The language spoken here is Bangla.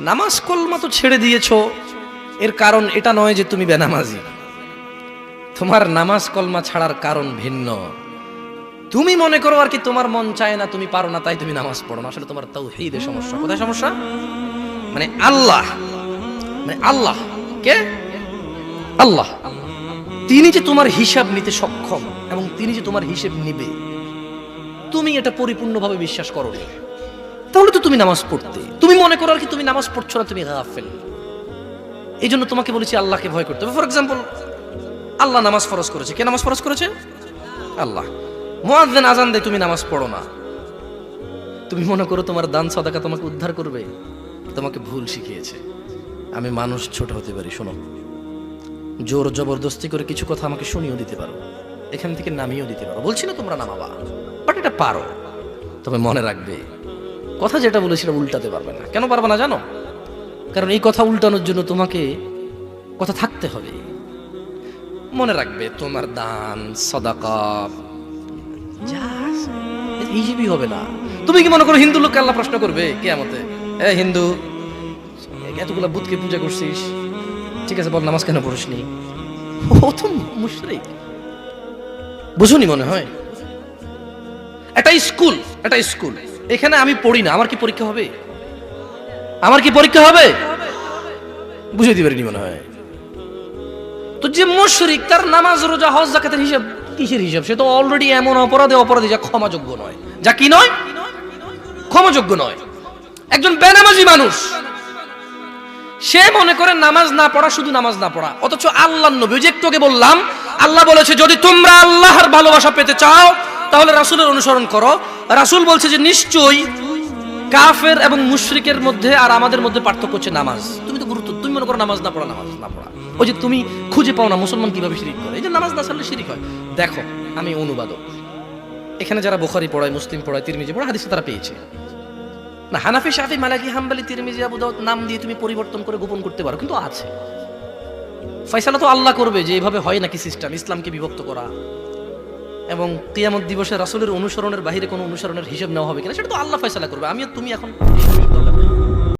নামাজ কলমা তো ছেড়ে দিয়েছো, এর কারণ এটা নয় যে তুমি বেনামাজি। তোমার নামাজ কলমা ছাড়ার কারণ ভিন্ন। তুমি মনে করো আর কি তোমার মন চায় না, তুমি পারো না, তাই তুমি নামাজ পড়ো না। আসলে তোমার তাওহীদের সমস্যা। কোথায় সমস্যা? মানে আল্লাহ, মানে আল্লাহ কে? আল্লাহ তিনি যে তোমার হিসাব নিতে সক্ষম এবং তিনি যে তোমার হিসেব নিবে, তুমি এটা পরিপূর্ণভাবে বিশ্বাস করো না, তাহলে তো তুমি নামাজ পড়তে। তুমি মনে করো আর কি তুমি নামাজ পড়ছো না, তুমি গাফেল। এই জন্য তোমাকে বলেছি আল্লাহকে ভয় করতে হবে। ফর এক্সাম্পল, আল্লাহ নামাজ ফরজ করেছে। কে নামাজ ফরজ করেছে? আল্লাহ। মুয়াজ্জিন আজান দেয়, তুমি নামাজ পড়ো না। তুমি মনে করো তোমার দান সাদাকা তোমাকে উদ্ধার করবে? তোমাকে ভুল শিখিয়েছে। আমি মানুষ, ছোট হতে পারি। শোনো, জোর জবরদস্তি করে কিছু কথা আমাকে শুনিয়েও দিতে পারো, এখান থেকে নামিয়েও দিতে পারো। বলছি না তোমরা নামাবা, বাট এটা পারো। তবে মনে রাখবে, কথা যেটা বলে সেটা উল্টাতে পারবে না। কেন পারবে না জানো? কারণ এই কথা উল্টানোর জন্য তোমাকে কথা থাকতে হবে। মনে রাখবে, তোমার দান সাদাকা যা হিসেবই হবে না। তুমি কি মনে করো হিন্দু লোককে আল্লাহ প্রশ্ন করবে কিয়ামতে, এ হিন্দু, এতগুলা বুতকে পূজা করছিস, ঠিক আছে বল নামাজ কেন পড়িসনি? ও তো মুশরিক। বুঝুনি মনে হয়? এটা স্কুল, এটা স্কুল। এখানে আমি পড়ি না, আমার কি পরীক্ষা হবে? আমার কি পরীক্ষা হবে? বুঝে দিতে পারিনি মনে হয়। তো যে মুশরিক, তার নামাজ রোজা হজ যাকাতের হিসাব কিসের হিসাব? সে তো অলরেডি এমন অপরাধী যা ক্ষমাযোগ্য নয়, যা কি নয়, ক্ষমাযোগ্য নয়। একজন বেনামাজি মানুষ, সে মনে করে নামাজ না পড়া শুধু নামাজ না পড়া, অথচ আল্লাহর নবী, যে একটু আগে বললাম, আল্লাহ বলেছে যদি তোমরা আল্লাহর ভালোবাসা পেতে চাও তাহলে রাসূলের অনুসরণ করো। রাসূল বলছে যে নিশ্চয়ই কাফের এবং মুশরিকের মধ্যে আর আমাদের মধ্যে পার্থক্য হচ্ছে নামাজ। তুমি মনে করো নামাজ না পড়া, নামাজ না পড়া। ওই যে তুমি খুঁজে পাও না মুসলমান কিভাবে শিরিক করে, এই যে নামাজ না ছাড়লে শিরিক হয়। দেখো, আমি অনুবাদক, এখানে যারা বুখারী পড়ায়, মুসলিম পড়ায়, তিরমিজি পড়ায়, হাদিস তারা পেয়েছে না। হানাফি, শাফি, মালিকি, হাম্বলি, তিরমিজি, আবু দাউদ নাম দিয়ে তুমি পরিবর্তন করে গোপন করতে পারো, কিন্তু আছে। ফয়সালা তো আল্লাহ করবে যে এভাবে হয় নাকি সিস্টেম, ইসলামকে বিভক্ত করা এবং কিয়ামত দিবসে রাসূলের অনুসরণের বাইরে কোনো অনুসরণের হিসাব নেওয়া হবে কিনা, সেটা তো আল্লাহ ফয়সালা করবে। আমি আর তুমি এখন